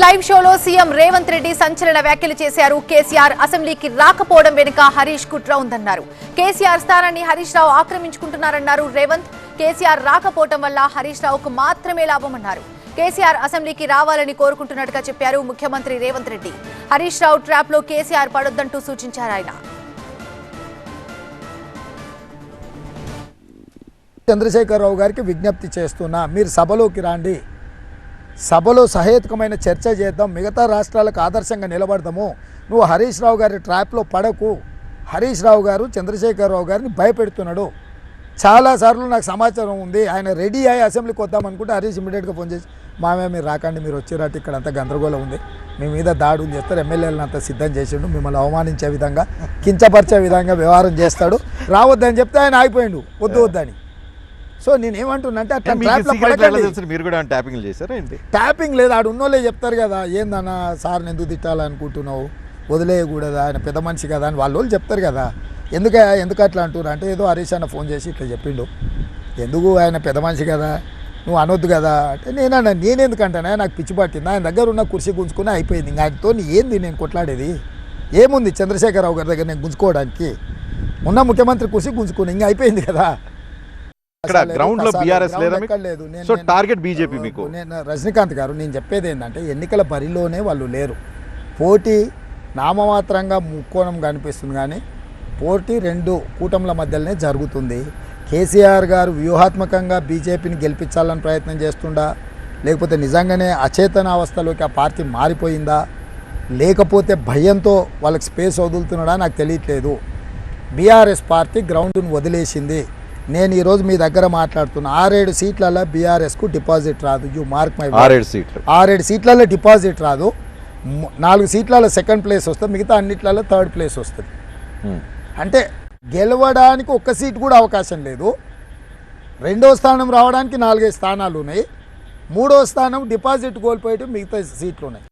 Live షోలో CM Revanth Reddy సంచలన వ్యాఖ్యలు చేశారు. కేసీఆర్ అసెంబ్లీకి రాకపోవడం వెనుక హరీష్ కుట్ర ఉందన్నారు. కేసీఆర్ స్థానాన్ని హరీష్ రావు ఆక్రమించుకుంటున్నారన్నారు రేవంత్. కేసీఆర్ రాకపోవడం వల్ల హరీష్ రావుకు మాత్రమే లాభమన్నారు. కేసీఆర్ అసెంబ్లీకి రావాలని కోరుకుంటున్నట్టుగా చెప్పారు ముఖ్యమంత్రి రేవంత్ రెడ్డి. హరీష్ రావు ట్రాప్ లో కేసీఆర్ పడొద్దంటూ సూచించారు ఆయన. చంద్రశేఖరరావు గారికి విజ్ఞప్తి చేస్తున్నా, మీరు సభలోకి రాండి, సభలో సహేతుకమైన చర్చ చేద్దాం, మిగతా రాష్ట్రాలకు ఆదర్శంగా నిలబడదాము. నువ్వు హరీష్ రావు గారి ట్రాప్లో పడకు. హరీష్ రావు గారు చంద్రశేఖరరావు గారిని భయపెడుతున్నాడు. చాలాసార్లు నాకు సమాచారం ఉంది, ఆయన రెడీ అయ్యి అసెంబ్లీకి వద్దామనుకుంటే హరీష్ ఇమీడియట్గా ఫోన్ చేసి, మామే మీరు రాకండి, మీరు వచ్చేరాటి ఇక్కడ అంతా గందరగోళం ఉంది, మీ మీద దాడులు చేస్తారు, ఎమ్మెల్యేలను అంతా సిద్ధం చేసిండు, మిమ్మల్ని అవమానించే విధంగా కించపరిచే విధంగా వ్యవహారం చేస్తాడు, రావద్దని చెప్తే ఆయన ఆగిపోయిండు వద్దు వద్దని. సో నేనేమంటున్నానంటే అట్లా ట్యాపింగ్ లేదు, ఆడు ఉన్నోళ్ళే చెప్తారు కదా, ఏందన్నా సార్ని ఎందుకు తిట్టాలనుకుంటున్నావు, వదిలేయకూడదా, ఆయన పెద్ద మనిషి కదా అని వాళ్ళు చెప్తారు కదా. ఎందుకు అట్లా అంటున్నారు అంటే, ఏదో హరీష్ అన్న ఫోన్ చేసి ఇట్లా చెప్పిండు, ఎందుకు ఆయన పెద్ద మనిషి కదా నువ్వు అనొద్దు కదా అంటే, నేనెందుకంటానే, నాకు పిచ్చి పట్టింది, ఆయన దగ్గర ఉన్న కుర్చీ గుంజుకుని అయిపోయింది, ఇంకా ఆయనతో ఏంది నేను కొట్లాడేది ఏముంది, చంద్రశేఖరరావు గారి దగ్గర నేను గుంజుకోవడానికి, ఉన్న ముఖ్యమంత్రి కుర్చీ గుంజుకుని ఇంకా అయిపోయింది కదా. రజనీకాంత్ గారు, నేను చెప్పేది ఏంటంటే, ఎన్నికల బరిలోనే వాళ్ళు లేరు, పోటీ నామమాత్రంగా ముక్కోణం కనిపిస్తుంది, కానీ పోటీ రెండు కూటముల మధ్యలోనే జరుగుతుంది. కేసీఆర్ గారు వ్యూహాత్మకంగా బీజేపీని గెలిపించాలని ప్రయత్నం చేస్తుండా, లేకపోతే నిజంగానే అచేతన అవస్థలోకి ఆ పార్టీ మారిపోయిందా, లేకపోతే భయంతో వాళ్ళకి స్పేస్ వదులుతున్నాడా నాకు తెలియట్లేదు. బీఆర్ఎస్ పార్టీ గ్రౌండ్ను వదిలేసింది. నేను ఈరోజు మీ దగ్గర మాట్లాడుతున్నా, 6-7 సీట్లలో బీఆర్ఎస్కు డిపాజిట్ రాదు. యూ మార్క్ మై 6-7 సీట్లలో డిపాజిట్ రాదు. 4 సీట్లలో సెకండ్ ప్లేస్ వస్తుంది, మిగతా అన్నిట్లలో థర్డ్ ప్లేస్ వస్తుంది. అంటే గెలవడానికి ఒక్క సీట్ కూడా అవకాశం లేదు. 2వ స్థానం రావడానికి 4-5 స్థానాలు ఉన్నాయి. 3వ స్థానం డిపాజిట్ కోల్పోయేటి మిగతా సీట్లు ఉన్నాయి.